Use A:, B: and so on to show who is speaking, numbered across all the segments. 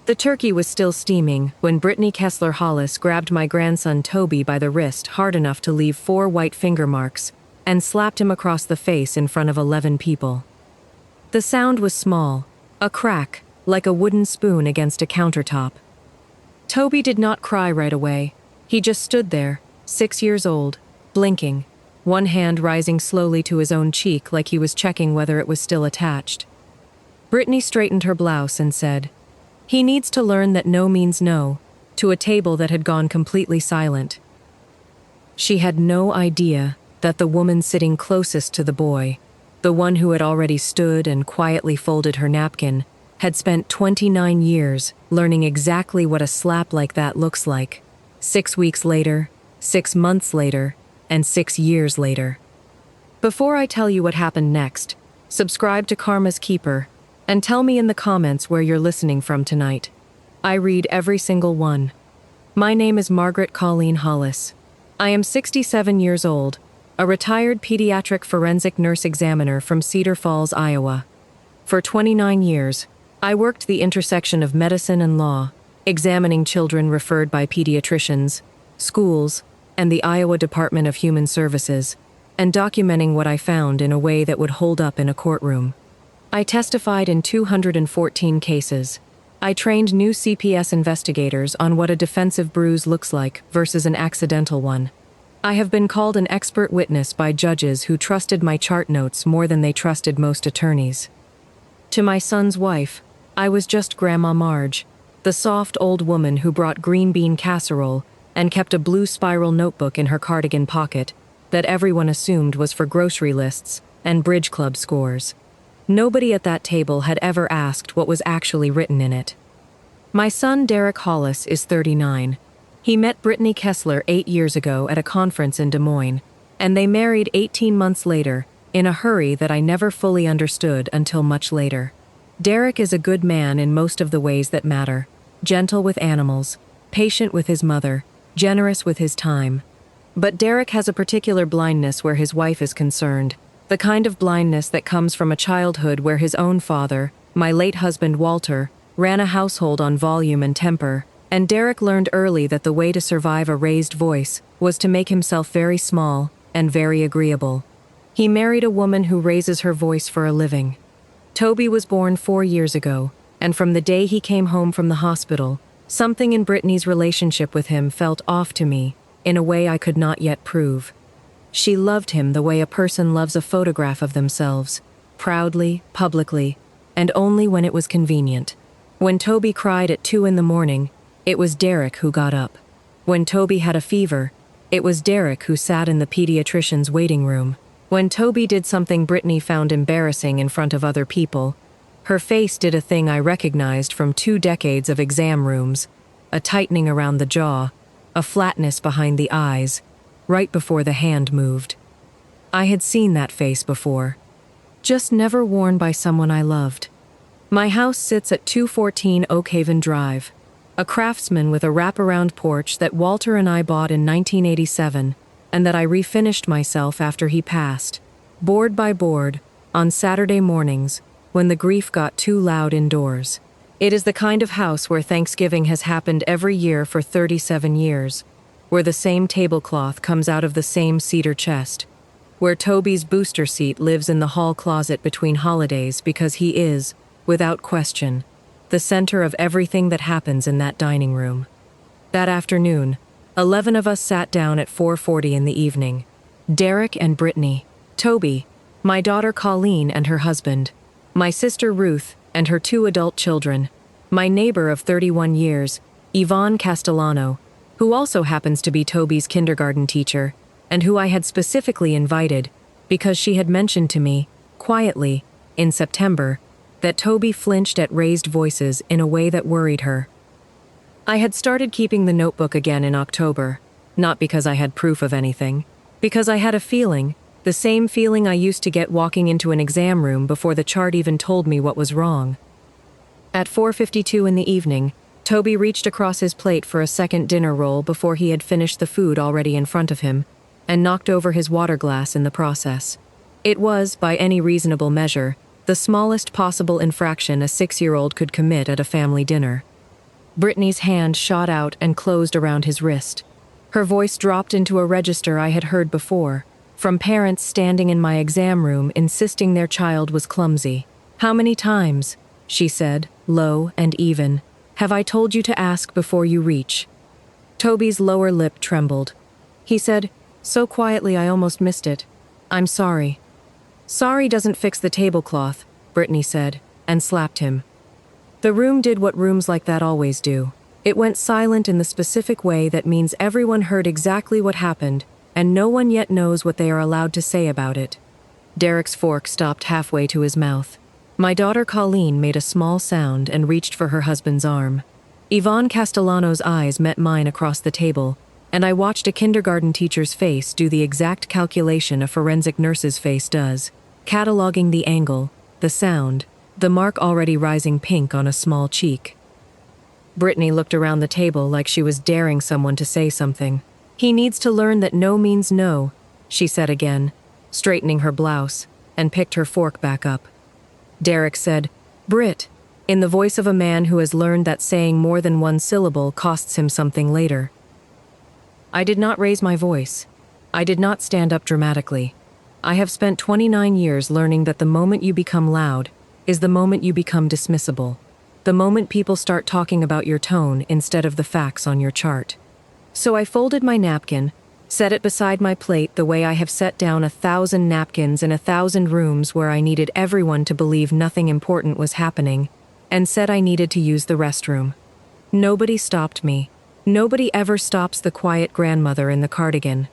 A: The turkey was still steaming when Brittany Kessler Hollis grabbed my grandson Toby by the wrist hard enough to leave 4 white finger marks and slapped him across the face in front of 11 people. The sound was small, a crack, like a wooden spoon against a countertop. Toby did not cry right away. He just stood there, 6 years old, blinking, one hand rising slowly to his own cheek like he was checking whether it was still attached. Brittany straightened her blouse and said, "He needs to learn that no means no," to a table that had gone completely silent. She had no idea that the woman sitting closest to the boy, the one who had already stood and quietly folded her napkin, had spent 29 years learning exactly what a slap like that looks like. 6 weeks later, 6 months later, and 6 years later. Before I tell you what happened next, subscribe to Karma's Keeper and tell me in the comments where you're listening from tonight. I read every single one. My name is Margaret Colleen Hollis. I am 67 years old, a retired pediatric forensic nurse examiner from Cedar Falls, Iowa. For 29 years, I worked the intersection of medicine and law, examining children referred by pediatricians, schools, and the Iowa Department of Human Services, and documenting what I found in a way that would hold up in a courtroom. I testified in 214 cases. I trained new CPS investigators on what a defensive bruise looks like versus an accidental one. I have been called an expert witness by judges who trusted my chart notes more than they trusted most attorneys. To my son's wife, I was just Grandma Marge, the soft old woman who brought green bean casserole and kept a blue spiral notebook in her cardigan pocket that everyone assumed was for grocery lists and bridge club scores. Nobody at that table had ever asked what was actually written in it. My son Derek Hollis is 39. He met Brittany Kessler 8 years ago at a conference in Des Moines, and they married 18 months later, in a hurry that I never fully understood until much later. Derek is a good man in most of the ways that matter, gentle with animals, patient with his mother, generous with his time. But Derek has a particular blindness where his wife is concerned, the kind of blindness that comes from a childhood where his own father, my late husband Walter, ran a household on volume and temper, and Derek learned early that the way to survive a raised voice was to make himself very small and very agreeable. He married a woman who raises her voice for a living. Toby was born 4 years ago, and from the day he came home from the hospital, something in Brittany's relationship with him felt off to me, in a way I could not yet prove. She loved him the way a person loves a photograph of themselves, proudly, publicly, and only when it was convenient. When Toby cried at 2 in the morning, it was Derek who got up. When Toby had a fever, it was Derek who sat in the pediatrician's waiting room. When Toby did something Brittany found embarrassing in front of other people, her face did a thing I recognized from 2 decades of exam rooms, a tightening around the jaw, a flatness behind the eyes, right before the hand moved. I had seen that face before, just never worn by someone I loved. My house sits at 214 Oak Haven Drive, a Craftsman with a wraparound porch that Walter and I bought in 1987, and that I refinished myself after he passed, board by board, on Saturday mornings, when the grief got too loud indoors. It is the kind of house where Thanksgiving has happened every year for 37 years, where the same tablecloth comes out of the same cedar chest, where Toby's booster seat lives in the hall closet between holidays because he is, without question, the center of everything that happens in that dining room. That afternoon, 11 of us sat down at 4:40 in the evening. Derek and Brittany, Toby, my daughter Colleen and her husband, my sister Ruth and her 2 adult children, my neighbor of 31 years, Yvonne Castellano, who also happens to be Toby's kindergarten teacher, and who I had specifically invited because she had mentioned to me, quietly, in September, that Toby flinched at raised voices in a way that worried her. I had started keeping the notebook again in October, not because I had proof of anything, because I had a feeling, the same feeling I used to get walking into an exam room before the chart even told me what was wrong. At 4:52 in the evening, Toby reached across his plate for a second dinner roll before he had finished the food already in front of him, and knocked over his water glass in the process. It was, by any reasonable measure, the smallest possible infraction a 6-year-old could commit at a family dinner. Brittany's hand shot out and closed around his wrist. Her voice dropped into a register I had heard before, from parents standing in my exam room insisting their child was clumsy. "How many times," she said, low and even, "have I told you to ask before you reach?" Toby's lower lip trembled. He said, so quietly I almost missed it, "I'm sorry." "Sorry doesn't fix the tablecloth," Brittany said, and slapped him. The room did what rooms like that always do. It went silent in the specific way that means everyone heard exactly what happened, and no one yet knows what they are allowed to say about it. Derek's fork stopped halfway to his mouth. My daughter Colleen made a small sound and reached for her husband's arm. Yvonne Castellano's eyes met mine across the table, and I watched a kindergarten teacher's face do the exact calculation a forensic nurse's face does, cataloging the angle, the sound, the mark already rising pink on a small cheek. Brittany looked around the table like she was daring someone to say something. "He needs to learn that no means no," she said again, straightening her blouse, and picked her fork back up. Derek said, "Britt," in the voice of a man who has learned that saying more than one syllable costs him something later. I did not raise my voice. I did not stand up dramatically. I have spent 29 years learning that the moment you become loud is the moment you become dismissible. The moment people start talking about your tone instead of the facts on your chart. So I folded my napkin, set it beside my plate the way I have set down 1,000 napkins in 1,000 rooms where I needed everyone to believe nothing important was happening, and said I needed to use the restroom. Nobody stopped me. Nobody ever stops the quiet grandmother in the cardigan.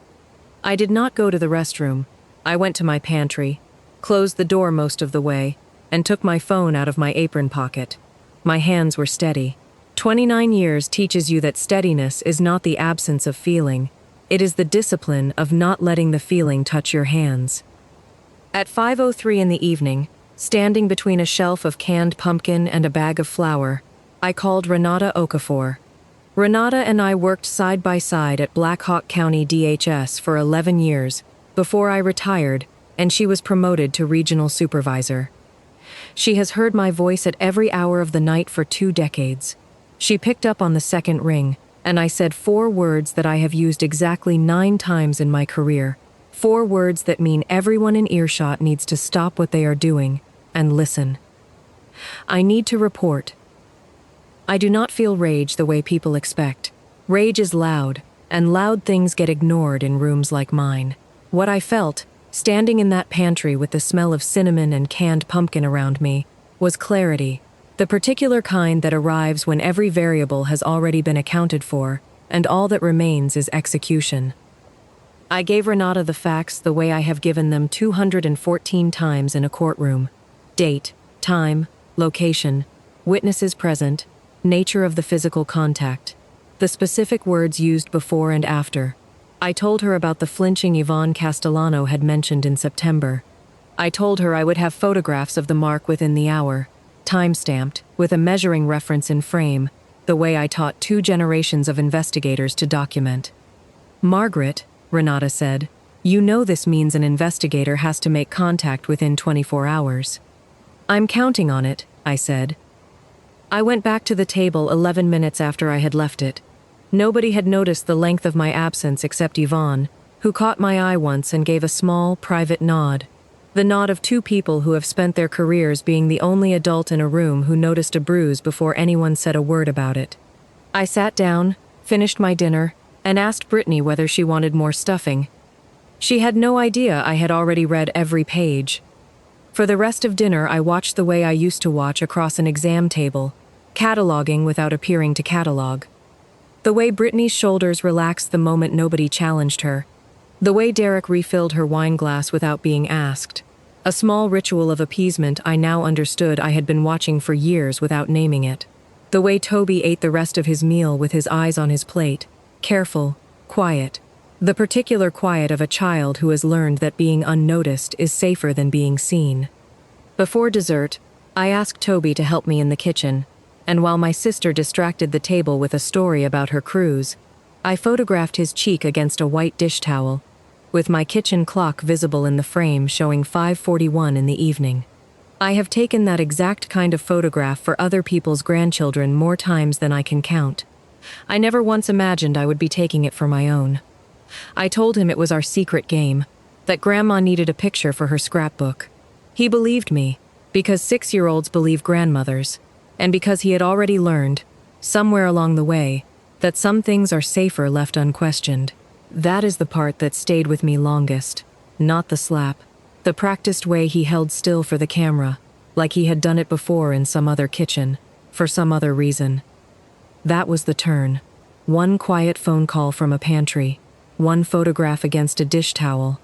A: I did not go to the restroom. I went to my pantry, closed the door most of the way, and took my phone out of my apron pocket. My hands were steady. 29 years teaches you that steadiness is not the absence of feeling. It is the discipline of not letting the feeling touch your hands. At 5:03 in the evening, standing between a shelf of canned pumpkin and a bag of flour, I called Renata Okafor. Renata and I worked side by side at Black Hawk County DHS for 11 years, before I retired, and she was promoted to regional supervisor. She has heard my voice at every hour of the night for 2 decades. She picked up on the second ring, and I said 4 words that I have used exactly 9 times in my career. 4 words that mean everyone in earshot needs to stop what they are doing and listen. I need to report. I do not feel rage the way people expect. Rage is loud, and loud things get ignored in rooms like mine. What I felt, standing in that pantry with the smell of cinnamon and canned pumpkin around me, was clarity, the particular kind that arrives when every variable has already been accounted for, and all that remains is execution. I gave Renata the facts the way I have given them 214 times in a courtroom. Date, time, location, witnesses present, nature of the physical contact, the specific words used before and after. I told her about the flinching Yvonne Castellano had mentioned in September. I told her I would have photographs of the mark within the hour, time-stamped, with a measuring reference in frame, the way I taught 2 generations of investigators to document. "Margaret," Renata said, "you know this means an investigator has to make contact within 24 hours. "I'm counting on it," I said. I went back to the table 11 minutes after I had left it. Nobody had noticed the length of my absence except Yvonne, who caught my eye once and gave a small, private nod. The nod of 2 people who have spent their careers being the only adult in a room who noticed a bruise before anyone said a word about it. I sat down, finished my dinner, and asked Brittany whether she wanted more stuffing. She had no idea I had already read every page. For the rest of dinner, I watched the way I used to watch across an exam table, cataloging without appearing to catalog. The way Brittany's shoulders relaxed the moment nobody challenged her. The way Derek refilled her wine glass without being asked. A small ritual of appeasement I now understood I had been watching for years without naming it. The way Toby ate the rest of his meal with his eyes on his plate, careful, quiet. The particular quiet of a child who has learned that being unnoticed is safer than being seen. Before dessert, I asked Toby to help me in the kitchen, and while my sister distracted the table with a story about her cruise, I photographed his cheek against a white dish towel, with my kitchen clock visible in the frame showing 5:41 in the evening. I have taken that exact kind of photograph for other people's grandchildren more times than I can count. I never once imagined I would be taking it for my own. I told him it was our secret game, that Grandma needed a picture for her scrapbook. He believed me, because 6-year-olds believe grandmothers, and because he had already learned, somewhere along the way, that some things are safer left unquestioned. That is the part that stayed with me longest, not the slap. The practiced way he held still for the camera, like he had done it before in some other kitchen, for some other reason. That was the turn. One quiet phone call from a pantry, one photograph against a dish towel.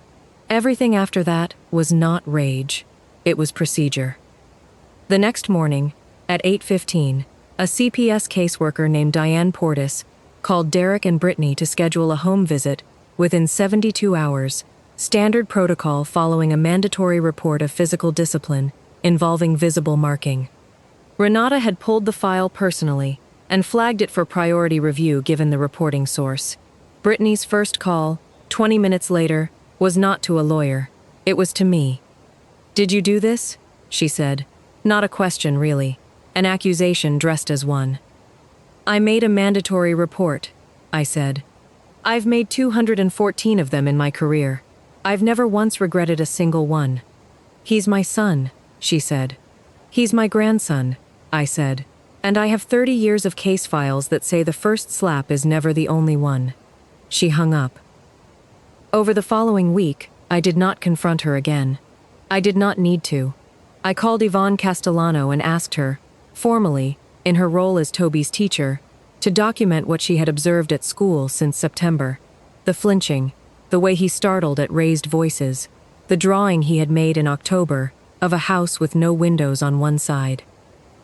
A: Everything after that was not rage. It was procedure. The next morning, at 8:15, a CPS caseworker named Diane Portis called Derek and Brittany to schedule a home visit within 72 hours, standard protocol following a mandatory report of physical discipline involving visible marking. Renata had pulled the file personally and flagged it for priority review given the reporting source. Brittany's first call, 20 minutes later, was not to a lawyer. It was to me. "Did you do this?" she said. Not a question, really. An accusation dressed as one. "I made a mandatory report," I said. "I've made 214 of them in my career. I've never once regretted a single one." "He's my son," she said. "He's my grandson," I said. "And I have 30 years of case files that say the first slap is never the only one." She hung up. Over the following week, I did not confront her again. I did not need to. I called Yvonne Castellano and asked her, formally, in her role as Toby's teacher, to document what she had observed at school since September. The flinching, the way he startled at raised voices, the drawing he had made in October of a house with no windows on one side.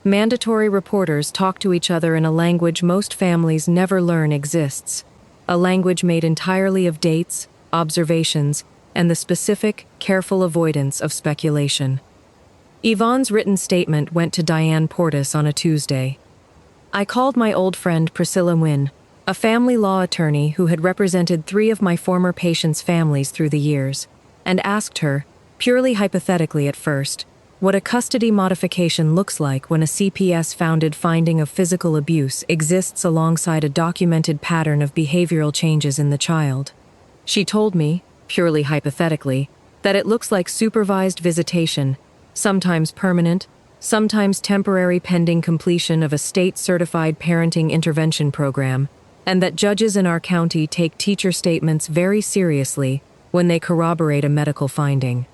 A: Mandatory reporters talk to each other in a language most families never learn exists, a language made entirely of dates, observations, and the specific, careful avoidance of speculation. Yvonne's written statement went to Diane Portis on a Tuesday. I called my old friend Priscilla Nguyen, a family law attorney who had represented 3 of my former patients' families through the years, and asked her, purely hypothetically at first, what a custody modification looks like when a CPS-founded finding of physical abuse exists alongside a documented pattern of behavioral changes in the child. She told me, purely hypothetically, that it looks like supervised visitation, sometimes permanent, sometimes temporary pending completion of a state-certified parenting intervention program, and that judges in our county take teacher statements very seriously when they corroborate a medical finding.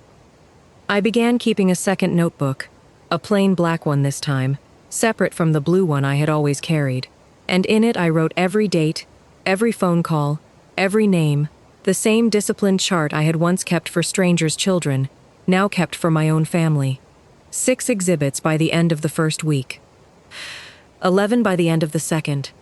A: I began keeping a second notebook, a plain black one this time, separate from the blue one I had always carried, and in it I wrote every date, every phone call, every name, the same disciplined chart I had once kept for strangers' children, now kept for my own family. 6 exhibits by the end of the first week. 11 by the end of the second.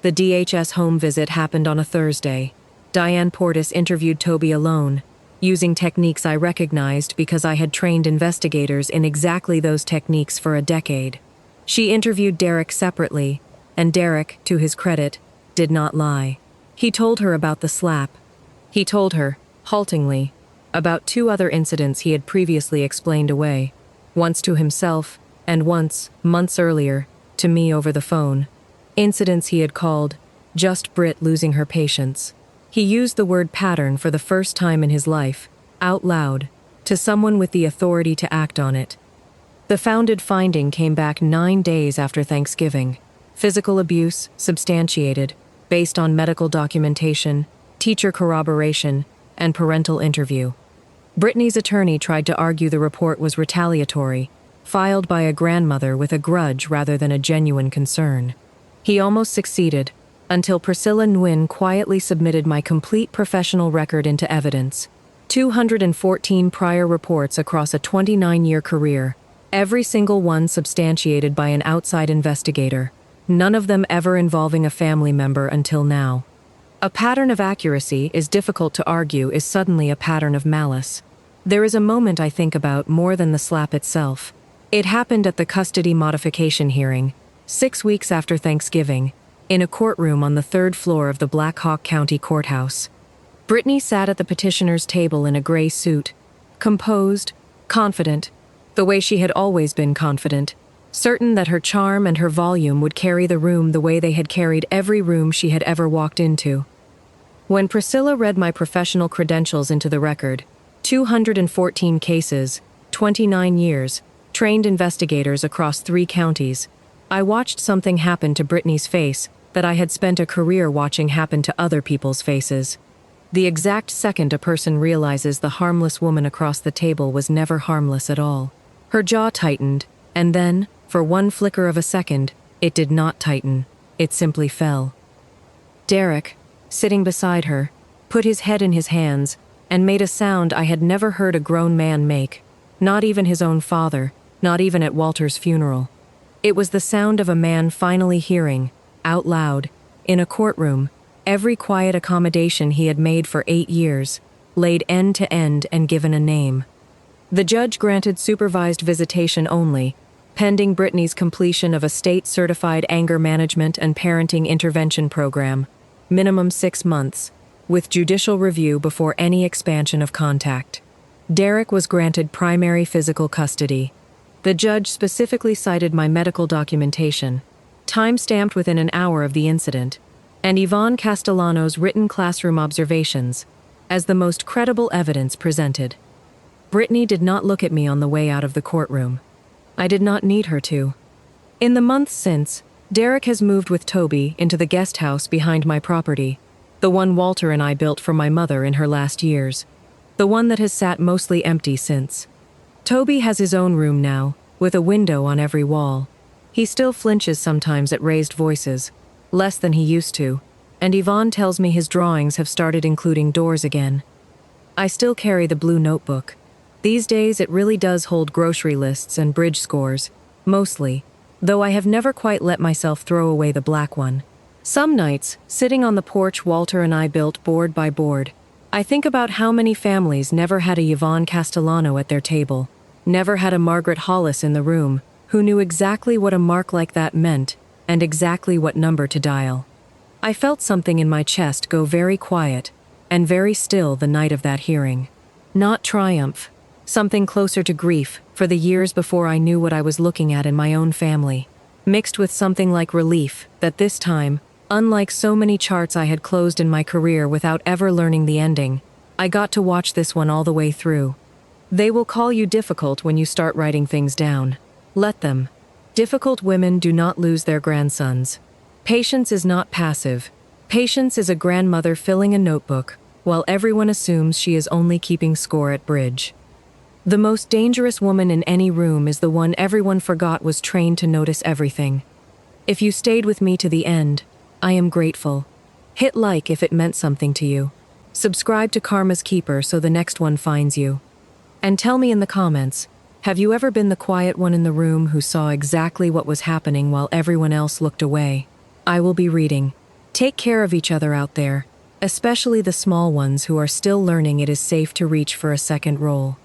A: The DHS home visit happened on a Thursday. Diane Portis interviewed Toby alone, using techniques I recognized because I had trained investigators in exactly those techniques for a decade. She interviewed Derek separately, and Derek, to his credit, did not lie. He told her about the slap. He told her, haltingly, about 2 other incidents he had previously explained away, once to himself, and once, months earlier, to me over the phone. Incidents he had called, just Brit losing her patience. He used the word pattern for the first time in his life, out loud, to someone with the authority to act on it. The founded finding came back 9 days after Thanksgiving. Physical abuse, substantiated, based on medical documentation, teacher corroboration, and parental interview. Brittany's attorney tried to argue the report was retaliatory, filed by a grandmother with a grudge rather than a genuine concern. He almost succeeded, until Priscilla Nguyen quietly submitted my complete professional record into evidence. 214 prior reports across a 29-year career, every single one substantiated by an outside investigator, none of them ever involving a family member until now. A pattern of accuracy is difficult to argue is suddenly a pattern of malice. There is a moment I think about more than the slap itself. It happened at the custody modification hearing, 6 weeks after Thanksgiving, in a courtroom on the 3rd floor of the Black Hawk County Courthouse. Brittany sat at the petitioner's table in a gray suit, composed, confident, the way she had always been confident, certain that her charm and her volume would carry the room the way they had carried every room she had ever walked into. When Priscilla read my professional credentials into the record, 214 cases, 29 years, trained investigators across 3 counties, I watched something happen to Brittany's face that I had spent a career watching happen to other people's faces. The exact second a person realizes the harmless woman across the table was never harmless at all. Her jaw tightened, and then, for one flicker of a second, it did not tighten. It simply fell. Derek, sitting beside her, put his head in his hands and made a sound I had never heard a grown man make, not even his own father, not even at Walter's funeral. It was the sound of a man finally hearing, out loud, in a courtroom, every quiet accommodation he had made for 8 years, laid end to end and given a name. The judge granted supervised visitation only, pending Brittany's completion of a state-certified anger management and parenting intervention program, minimum 6 months, with judicial review before any expansion of contact. Derek was granted primary physical custody. The judge specifically cited my medical documentation, time-stamped within an hour of the incident, and Yvonne Castellano's written classroom observations, as the most credible evidence presented. Brittany did not look at me on the way out of the courtroom. I did not need her to. In the months since, Derek has moved with Toby into the guest house behind my property, the one Walter and I built for my mother in her last years, the one that has sat mostly empty since. Toby has his own room now, with a window on every wall. He still flinches sometimes at raised voices, less than he used to, and Yvonne tells me his drawings have started including doors again. I still carry the blue notebook. These days it really does hold grocery lists and bridge scores, mostly, though I have never quite let myself throw away the black one. Some nights, sitting on the porch Walter and I built board by board, I think about how many families never had a Yvonne Castellano at their table, never had a Margaret Hollis in the room, who knew exactly what a mark like that meant and exactly what number to dial. I felt something in my chest go very quiet and very still the night of that hearing. Not triumph, something closer to grief for the years before I knew what I was looking at in my own family, mixed with something like relief that this time, unlike so many charts I had closed in my career without ever learning the ending, I got to watch this one all the way through. They will call you difficult when you start writing things down. Let them. Difficult women do not lose their grandsons. Patience is not passive. Patience is a grandmother filling a notebook, while everyone assumes she is only keeping score at bridge. The most dangerous woman in any room is the one everyone forgot was trained to notice everything. If you stayed with me to the end, I am grateful. Hit like if it meant something to you. Subscribe to Karma's Keeper so the next one finds you. And tell me in the comments, have you ever been the quiet one in the room who saw exactly what was happening while everyone else looked away? I will be reading. Take care of each other out there, especially the small ones who are still learning it is safe to reach for a second role.